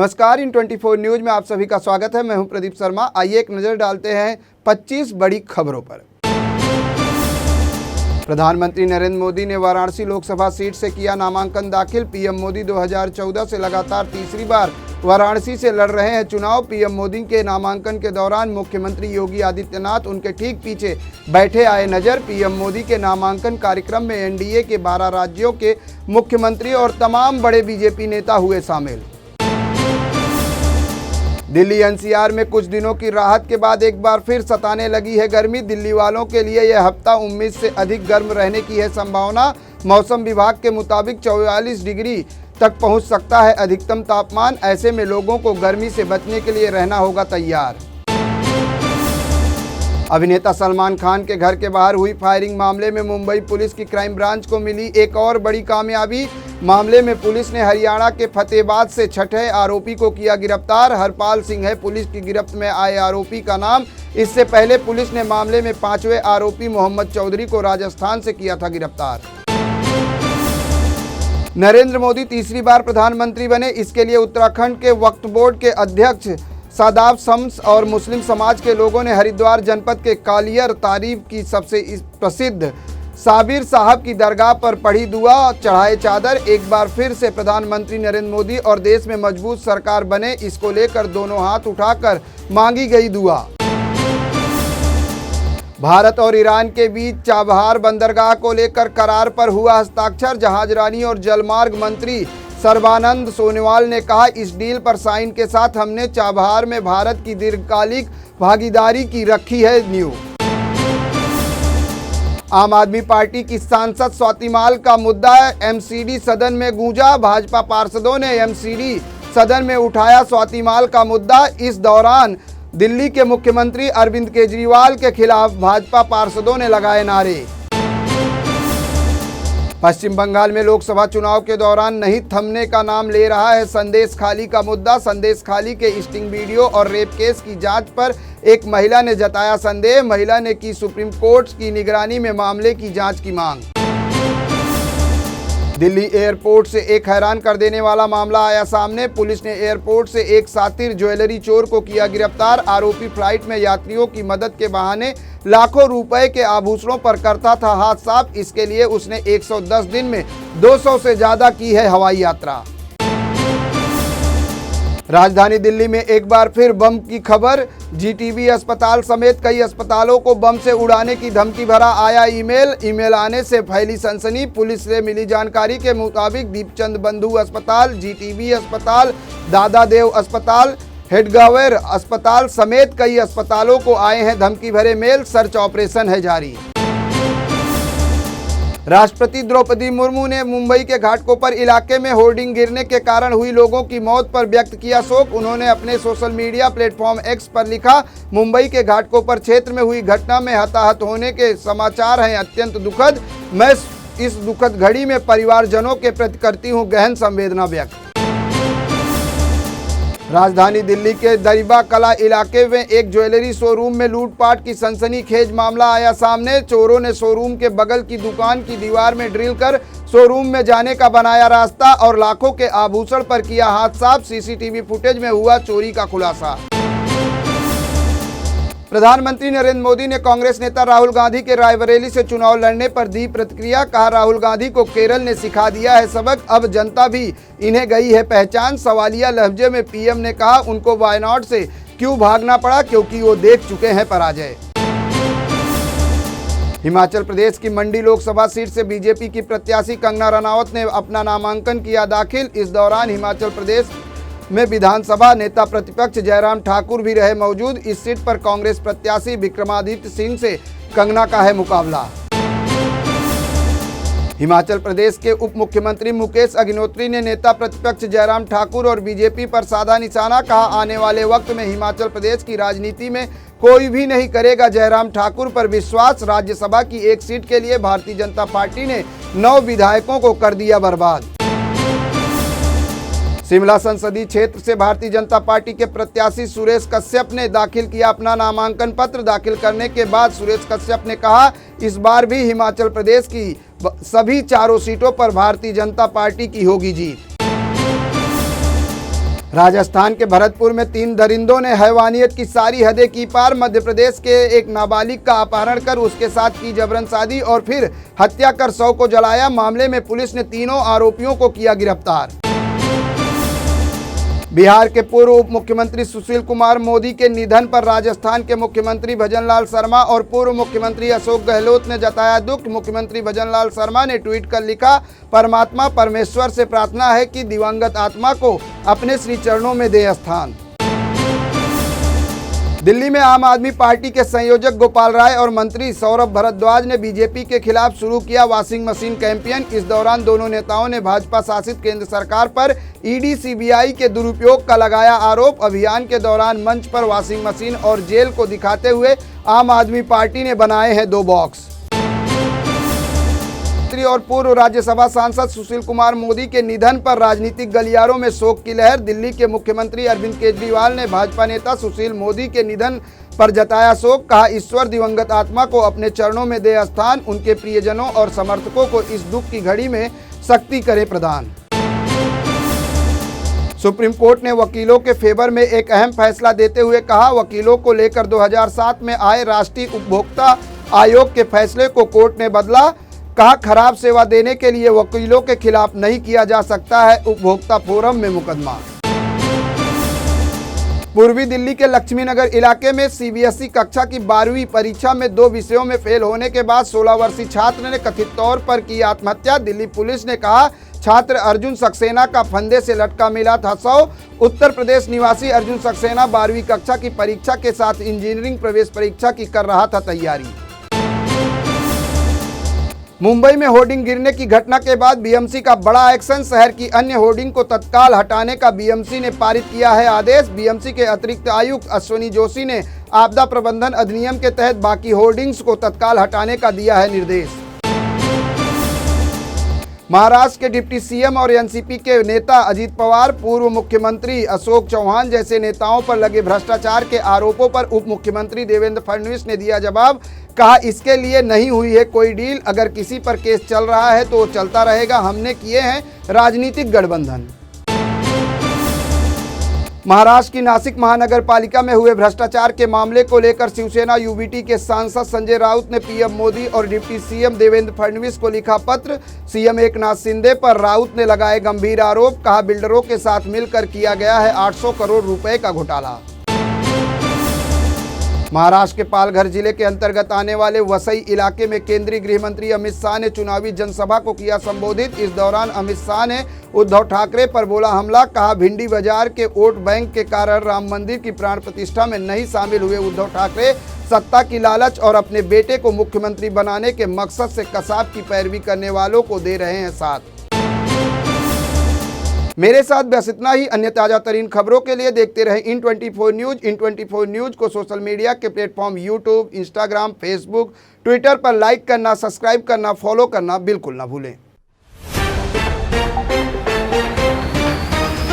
नमस्कार, इन 24 न्यूज में आप सभी का स्वागत है। मैं हूं प्रदीप शर्मा। आइए एक नज़र डालते हैं 25 बड़ी खबरों पर। प्रधानमंत्री नरेंद्र मोदी ने वाराणसी लोकसभा सीट से किया नामांकन दाखिल। पीएम मोदी 2014 से लगातार तीसरी बार वाराणसी से लड़ रहे हैं चुनाव। पीएम मोदी के नामांकन के दौरान मुख्यमंत्री योगी आदित्यनाथ उनके ठीक पीछे बैठे आए नजर। पीएम मोदी के नामांकन कार्यक्रम में एनडीए के 12 राज्यों के मुख्यमंत्री और तमाम बड़े बीजेपी नेता हुए शामिल। दिल्ली एनसीआर में कुछ दिनों की राहत के बाद एक बार फिर सताने लगी है गर्मी। दिल्ली वालों के लिए यह हफ्ता उम्मीद से अधिक गर्म रहने की है संभावना। मौसम विभाग के मुताबिक 44 डिग्री तक पहुंच सकता है अधिकतम तापमान। ऐसे में लोगों को गर्मी से बचने के लिए रहना होगा तैयार। अभिनेता सलमान खान के घर के बाहर हुई फायरिंग मामले में मुंबई पुलिस की क्राइम ब्रांच को मिली एक और बड़ी कामयाबी। मामले में पुलिस ने हरियाणा के फतेहाबाद से छठे आरोपी को किया गिरफ्तार। हरपाल सिंह है पुलिस की गिरफ्त में आए आरोपी का नाम। इससे पहले पुलिस ने मामले में 5वें आरोपी मोहम्मद चौधरी को राजस्थान से किया था गिरफ्तार। नरेंद्र मोदी तीसरी बार प्रधानमंत्री बने। इसके लिए उत्तराखंड के वक्फ बोर्ड के अध्यक्ष शादाब शम्स और मुस्लिम समाज के लोगों ने हरिद्वार जनपद के कालियर तारीफ की सबसे प्रसिद्ध साबिर साहब की दरगाह पर पढ़ी दुआ, चढ़ाए चादर। एक बार फिर से प्रधानमंत्री नरेंद्र मोदी और देश में मजबूत सरकार बने, इसको लेकर दोनों हाथ उठाकर मांगी गई दुआ। भारत और ईरान के बीच चाबहार बंदरगाह को लेकर करार पर हुआ हस्ताक्षर। जहाजरानी और जलमार्ग मंत्री सर्बानंद सोनोवाल ने कहा, इस डील पर साइन के साथ हमने चाबहार में भारत की दीर्घकालिक भागीदारी की रखी है नींव। आम आदमी पार्टी की सांसद स्वाति माल का मुद्दा एमसीडी सदन में गूंजा। भाजपा पार्षदों ने एमसीडी सदन में उठाया स्वाति माल का मुद्दा। इस दौरान दिल्ली के मुख्यमंत्री अरविंद केजरीवाल के खिलाफ भाजपा पार्षदों ने लगाए नारे। पश्चिम बंगाल में लोकसभा चुनाव के दौरान नहीं थमने का नाम ले रहा है संदेश खाली का मुद्दा। संदेश खाली के स्टिंग वीडियो और रेप केस की जांच पर एक महिला ने जताया संदेह। महिला ने की सुप्रीम कोर्ट की निगरानी में मामले की जांच की मांग। दिल्ली एयरपोर्ट से एक हैरान कर देने वाला मामला आया सामने। पुलिस ने एयरपोर्ट से एक सातिर ज्वेलरी चोर को किया गिरफ्तार। आरोपी फ्लाइट में यात्रियों की मदद के बहाने लाखों रुपए के आभूषणों पर करता था हाथ साफ। इसके लिए उसने 110 दिन में 200 से ज्यादा की है हवाई यात्रा। राजधानी दिल्ली में एक बार फिर बम की खबर। जीटीबी अस्पताल समेत कई अस्पतालों को बम से उड़ाने की धमकी भरा आया ईमेल आने से फैली सनसनी। पुलिस से मिली जानकारी के मुताबिक दीपचंद बंधु अस्पताल, जीटीबी अस्पताल, दादा देव अस्पताल, हेडगावेर अस्पताल समेत कई अस्पतालों को आए हैं धमकी भरे मेल। सर्च ऑपरेशन है जारी। राष्ट्रपति द्रौपदी मुर्मू ने मुंबई के घाटकोपर इलाके में होर्डिंग गिरने के कारण हुई लोगों की मौत पर व्यक्त किया शोक। उन्होंने अपने सोशल मीडिया प्लेटफॉर्म एक्स पर लिखा, मुंबई के घाटकोपर क्षेत्र में हुई घटना में हताहत होने के समाचार हैं अत्यंत दुखद। मैं इस दुखद घड़ी में परिवारजनों के प्रति करती हूं गहन संवेदना व्यक्त। राजधानी दिल्ली के दरिबा कला इलाके में एक ज्वेलरी शोरूम में लूटपाट की सनसनीखेज मामला आया सामने। चोरों ने शोरूम के बगल की दुकान की दीवार में ड्रिल कर शोरूम में जाने का बनाया रास्ता और लाखों के आभूषण पर किया हाथ साफ। सीसीटीवी फुटेज में हुआ चोरी का खुलासा। प्रधानमंत्री नरेंद्र मोदी ने कांग्रेस नेता राहुल गांधी के रायबरेली से चुनाव लड़ने पर दी प्रतिक्रिया। कहा, राहुल गांधी को केरल ने सिखा दिया है सबक, अब जनता भी इन्हें गई है पहचान। सवालिया लहजे में पीएम ने कहा, उनको वायनाड से क्यों भागना पड़ा, क्योंकि वो देख चुके हैं पराजय। हिमाचल प्रदेश की मंडी लोकसभा सीट से बीजेपी की प्रत्याशी कंगना रनावत ने अपना नामांकन किया दाखिल। इस दौरान हिमाचल प्रदेश में विधानसभा नेता प्रतिपक्ष जयराम ठाकुर भी रहे मौजूद। इस सीट पर कांग्रेस प्रत्याशी विक्रमादित्य सिंह से कंगना का है मुकाबला। हिमाचल प्रदेश के उप मुख्यमंत्री मुकेश अग्निहोत्री ने नेता प्रतिपक्ष जयराम ठाकुर और बीजेपी पर साधा निशाना। कहा, आने वाले वक्त में हिमाचल प्रदेश की राजनीति में कोई भी नहीं करेगा जयराम ठाकुर पर विश्वास। राज्यसभा की एक सीट के लिए भारतीय जनता पार्टी ने 9 विधायकों को कर दिया बर्बाद। शिमला संसदीय क्षेत्र से भारतीय जनता पार्टी के प्रत्याशी सुरेश कश्यप ने दाखिल किया अपना नामांकन पत्र। दाखिल करने के बाद सुरेश कश्यप ने कहा, इस बार भी हिमाचल प्रदेश की सभी 4 सीटों पर भारतीय जनता पार्टी की होगी जीत। राजस्थान के भरतपुर में 3 दरिंदों ने हैवानियत की सारी हदें की पार। मध्य प्रदेश के एक नाबालिग का अपहरण कर उसके साथ की जबरन शादी और फिर हत्या कर शव को जलाया। मामले में पुलिस ने तीनों आरोपियों को किया गिरफ्तार। बिहार के पूर्व उप मुख्यमंत्री सुशील कुमार मोदी के निधन पर राजस्थान के मुख्यमंत्री भजनलाल शर्मा और पूर्व मुख्यमंत्री अशोक गहलोत ने जताया दुख। मुख्यमंत्री भजनलाल शर्मा ने ट्वीट कर लिखा, परमात्मा परमेश्वर से प्रार्थना है कि दिवंगत आत्मा को अपने श्री चरणों में दे स्थान। दिल्ली में आम आदमी पार्टी के संयोजक गोपाल राय और मंत्री सौरभ भारद्वाज ने बीजेपी के खिलाफ शुरू किया वॉशिंग मशीन कैंपेन। इस दौरान दोनों नेताओं ने भाजपा शासित केंद्र सरकार पर ईडी सीबीआई के दुरुपयोग का लगाया आरोप। अभियान के दौरान मंच पर वॉशिंग मशीन और जेल को दिखाते हुए आम आदमी पार्टी ने बनाए हैं 2 बॉक्स। और पूर्व राज्यसभा सांसद सुशील कुमार मोदी के निधन पर राजनीतिक गलियारों में शोक की लहर। दिल्ली के मुख्यमंत्री अरविंद केजरीवाल ने भाजपा नेता सुशील मोदी के निधन पर जताया शोक। कहा, ईश्वर दिवंगत आत्मा को अपने चरणों में दे स्थान। उनके प्रियजनों और समर्थकों को इस दुख की घड़ी में शक्ति करे प्रदान। सुप्रीम कोर्ट ने वकीलों के फेवर में एक अहम फैसला देते हुए कहा, वकीलों को लेकर 2007 में आए राष्ट्रीय उपभोक्ता आयोग के फैसले को कोर्ट ने बदला। कहा, खराब सेवा देने के लिए वकीलों के खिलाफ नहीं किया जा सकता है उपभोक्ता फोरम में मुकदमा। पूर्वी दिल्ली के लक्ष्मी नगर इलाके में सीबीएसई कक्षा की 12वीं परीक्षा में 2 विषयों में फेल होने के बाद 16 वर्षीय छात्र ने कथित तौर पर की आत्महत्या। दिल्ली पुलिस ने कहा, छात्र अर्जुन सक्सेना का फंदे से लटका मिला था शव। उत्तर प्रदेश निवासी अर्जुन सक्सेना 12वीं कक्षा की परीक्षा के साथ इंजीनियरिंग प्रवेश परीक्षा की कर रहा था तैयारी। मुंबई में होर्डिंग गिरने की घटना के बाद बीएमसी का बड़ा एक्शन। शहर की अन्य होर्डिंग को तत्काल हटाने का बीएमसी ने पारित किया है आदेश। बीएमसी के अतिरिक्त आयुक्त अश्वनी जोशी ने आपदा प्रबंधन अधिनियम के तहत बाकी होर्डिंग्स को तत्काल हटाने का दिया है निर्देश। महाराष्ट्र के डिप्टी सीएम और एनसीपी के नेता अजीत पवार, पूर्व मुख्यमंत्री अशोक चौहान जैसे नेताओं पर लगे भ्रष्टाचार के आरोपों पर उप मुख्यमंत्री देवेंद्र फडणवीस ने दिया जवाब। कहा, इसके लिए नहीं हुई है कोई डील। अगर किसी पर केस चल रहा है तो वो चलता रहेगा। हमने किए हैं राजनीतिक गठबंधन। महाराष्ट्र की नासिक महानगर पालिका में हुए भ्रष्टाचार के मामले को लेकर शिवसेना यूबीटी के सांसद संजय राउत ने पीएम मोदी और डिप्टी सीएम देवेंद्र फडणवीस को लिखा पत्र। सीएम एकनाथ शिंदे पर राउत ने लगाए गंभीर आरोप। कहा, बिल्डरों के साथ मिलकर किया गया है 800 करोड़ रुपए का घोटाला। महाराष्ट्र के पालघर जिले के अंतर्गत आने वाले वसई इलाके में केंद्रीय गृह मंत्री अमित शाह ने चुनावी जनसभा को किया संबोधित। इस दौरान अमित शाह ने उद्धव ठाकरे पर बोला हमला। कहा, भिंडी बाजार के वोट बैंक के कारण राम मंदिर की प्राण प्रतिष्ठा में नहीं शामिल हुए उद्धव ठाकरे सत्ता की लालच और अपने बेटे को मुख्यमंत्री बनाने के मकसद से कसाब की पैरवी करने वालों को दे रहे हैं साथ। मेरे साथ बस इतना ही। अन्य ताज़ा तरीन खबरों के लिए देखते रहें इन24 न्यूज़। इन24 न्यूज़ को सोशल मीडिया के platform YouTube, Instagram, Facebook, Twitter पर लाइक करना, सब्सक्राइब करना, फॉलो करना बिल्कुल ना भूलें।